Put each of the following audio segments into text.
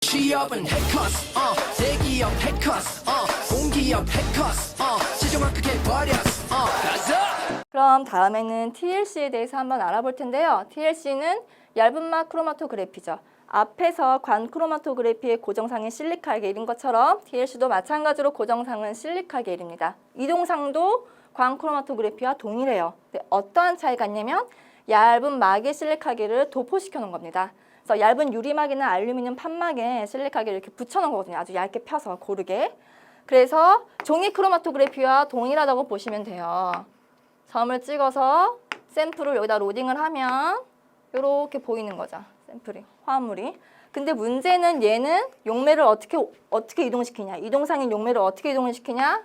취업은 해커스, 대기업 해커스, 공기업 해커스, 시중을 크게 버렸어, 가자! 그럼 다음에는 TLC에 대해서 한번 알아볼 텐데요. TLC는 얇은막 크로마토그래피죠. 앞에서 관 크로마토그래피의 고정상인 실리카 게일인 것처럼 TLC도 마찬가지로 고정상은 실리카 게일입니다. 이동상도 관 크로마토그래피와 동일해요. 근데 어떠한 차이가 있냐면 얇은 막의 실리카 게일을 도포시켜 놓은 겁니다. 그래서 얇은 유리막이나 알루미늄 판막에 실리카 게일을 이렇게 붙여 놓은 거거든요. 아주 얇게 펴서 고르게. 그래서 종이 크로마토그래피와 동일하다고 보시면 돼요. 점을 찍어서 샘플을 여기다 로딩을 하면 이렇게 보이는 거죠. 샘플이, 화합물이. 근데 문제는 얘는 용매를 어떻게 이동시키냐. 이동상인 용매를 어떻게 이동을 시키냐.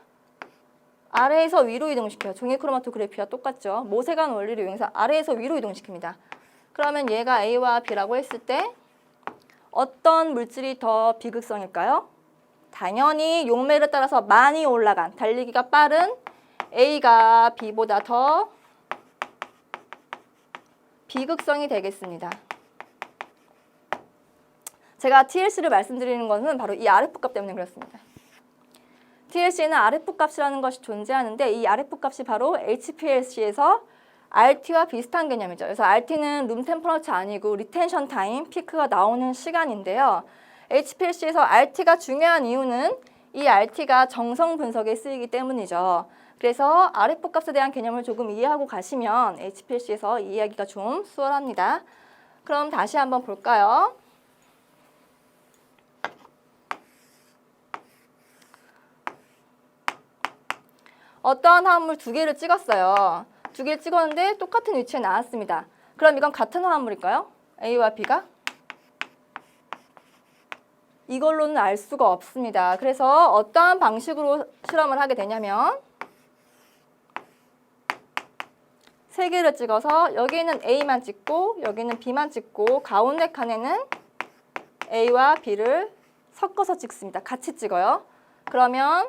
아래에서 위로 이동시켜요. 종이 크로마토그래피와 똑같죠. 모세관 원리를 이용해서 아래에서 위로 이동시킵니다. 그러면 얘가 A와 B라고 했을 때 어떤 물질이 더 비극성일까요? 당연히 용매를 따라서 많이 올라간, 달리기가 빠른 A가 B보다 더 비극성이 되겠습니다. 제가 TLC를 말씀드리는 것은 바로 이 RF 값 때문에 그렇습니다. TLC에는 RF 값이라는 것이 존재하는데 이 RF 값이 바로 HPLC에서 RT와 비슷한 개념이죠. 그래서 RT는 룸 템퍼러처 아니고 리텐션 타임, 피크가 나오는 시간인데요. HPLC에서 RT가 중요한 이유는 이 RT가 정성 분석에 쓰이기 때문이죠. 그래서 RF 값에 대한 개념을 조금 이해하고 가시면 HPLC에서 이해하기가 좀 수월합니다. 그럼 다시 한번 볼까요? 어떠한 화합물 두 개를 찍었어요. 두 개를 찍었는데 똑같은 위치에 나왔습니다. 그럼 이건 같은 화합물일까요? A와 B가? 이걸로는 알 수가 없습니다. 그래서 어떠한 방식으로 실험을 하게 되냐면 세 개를 찍어서 여기는 A만 찍고 여기는 B만 찍고 가운데 칸에는 A와 B를 섞어서 찍습니다. 같이 찍어요. 그러면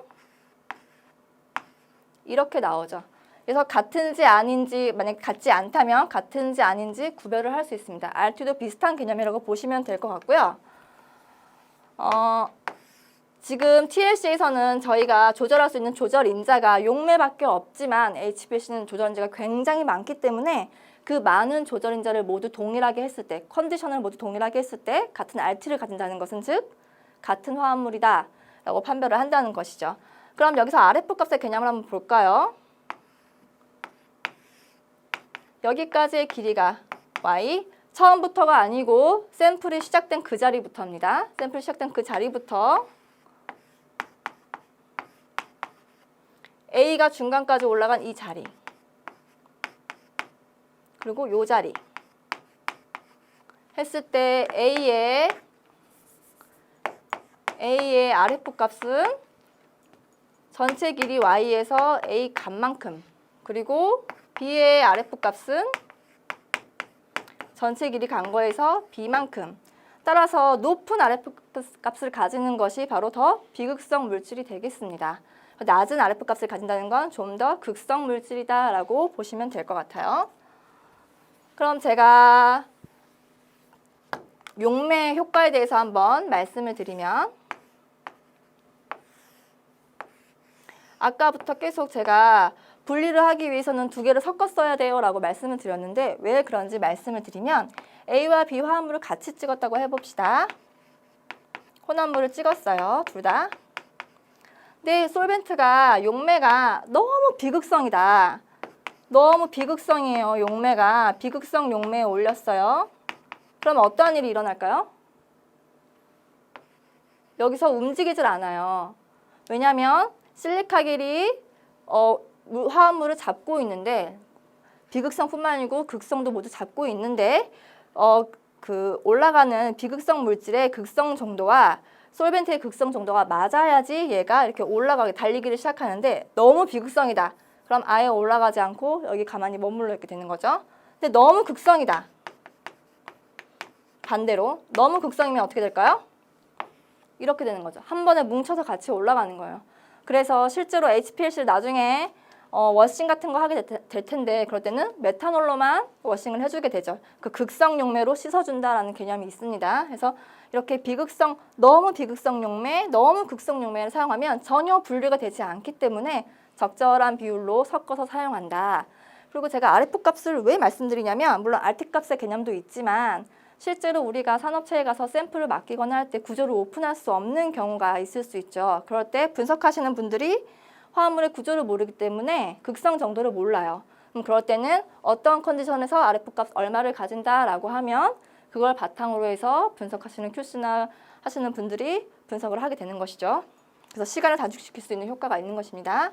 이렇게 나오죠. 그래서 같은지 아닌지, 만약에 같지 않다면 같은지 아닌지 구별을 할 수 있습니다. RT도 비슷한 개념이라고 보시면 될 것 같고요. 지금 TLC에서는 저희가 조절할 수 있는 조절 인자가 용매밖에 없지만 HPLC는 조절 인자가 굉장히 많기 때문에 그 많은 조절 인자를 모두 동일하게 했을 때, 컨디션을 모두 동일하게 했을 때 같은 RT를 가진다는 것은 즉 같은 화합물이다 라고 판별을 한다는 것이죠. 그럼 여기서 RF 값의 개념을 한번 볼까요? 여기까지의 길이가 Y, 처음부터가 아니고 샘플이 시작된 그 자리부터입니다. 샘플이 시작된 그 자리부터 A가 중간까지 올라간 이 자리, 그리고 이 자리 했을 때 A의 RF 값은 전체 길이 Y에서 A 값만큼, 그리고 B의 RF 값은 전체 길이 간 거에서 B만큼. 따라서 높은 RF 값을 가지는 것이 바로 더 비극성 물질이 되겠습니다. 낮은 RF 값을 가진다는 건 좀 더 극성 물질이다 라고 보시면 될 것 같아요. 그럼 제가 용매 효과에 대해서 한번 말씀을 드리면 아까부터 계속 제가 분리를 하기 위해서는 두 개를 섞어 써야 돼요 라고 말씀을 드렸는데 왜 그런지 말씀을 드리면 A와 B 화합물을 같이 찍었다고 해봅시다. 혼합물을 찍었어요. 둘 다. 근데 솔벤트가 용매가 너무 비극성이다. 너무 비극성이에요. 용매가. 비극성 용매에 올렸어요. 그럼 어떠한 일이 일어날까요? 여기서 움직이질 않아요. 왜냐하면 실리카겔이 화합물을 잡고 있는데 비극성뿐만 아니고 극성도 모두 잡고 있는데 그 올라가는 비극성 물질의 극성 정도와 솔벤트의 극성 정도가 맞아야지 얘가 이렇게 올라가게 달리기를 시작하는데 너무 비극성이다. 그럼 아예 올라가지 않고 여기 가만히 머물러 있게 되는 거죠. 근데 너무 극성이다. 반대로 너무 극성이면 어떻게 될까요? 이렇게 되는 거죠. 한 번에 뭉쳐서 같이 올라가는 거예요. 그래서 실제로 HPLC를 나중에 워싱 같은 거 하게 될 텐데 그럴 때는 메탄올로만 워싱을 해주게 되죠. 그 극성 용매로 씻어준다라는 개념이 있습니다. 그래서 이렇게 너무 비극성 용매, 너무 극성 용매를 사용하면 전혀 분리가 되지 않기 때문에 적절한 비율로 섞어서 사용한다. 그리고 제가 Rf 값을 왜 말씀드리냐면 물론 RT 값의 개념도 있지만 실제로 우리가 산업체에 가서 샘플을 맡기거나 할 때 구조를 오픈할 수 없는 경우가 있을 수 있죠. 그럴 때 분석하시는 분들이 화합물의 구조를 모르기 때문에 극성 정도를 몰라요. 그럴 때는 어떤 컨디션에서 RF 값 얼마를 가진다라고 하면 그걸 바탕으로 해서 분석하시는 QC나 하시는 분들이 분석을 하게 되는 것이죠. 그래서 시간을 단축시킬 수 있는 효과가 있는 것입니다.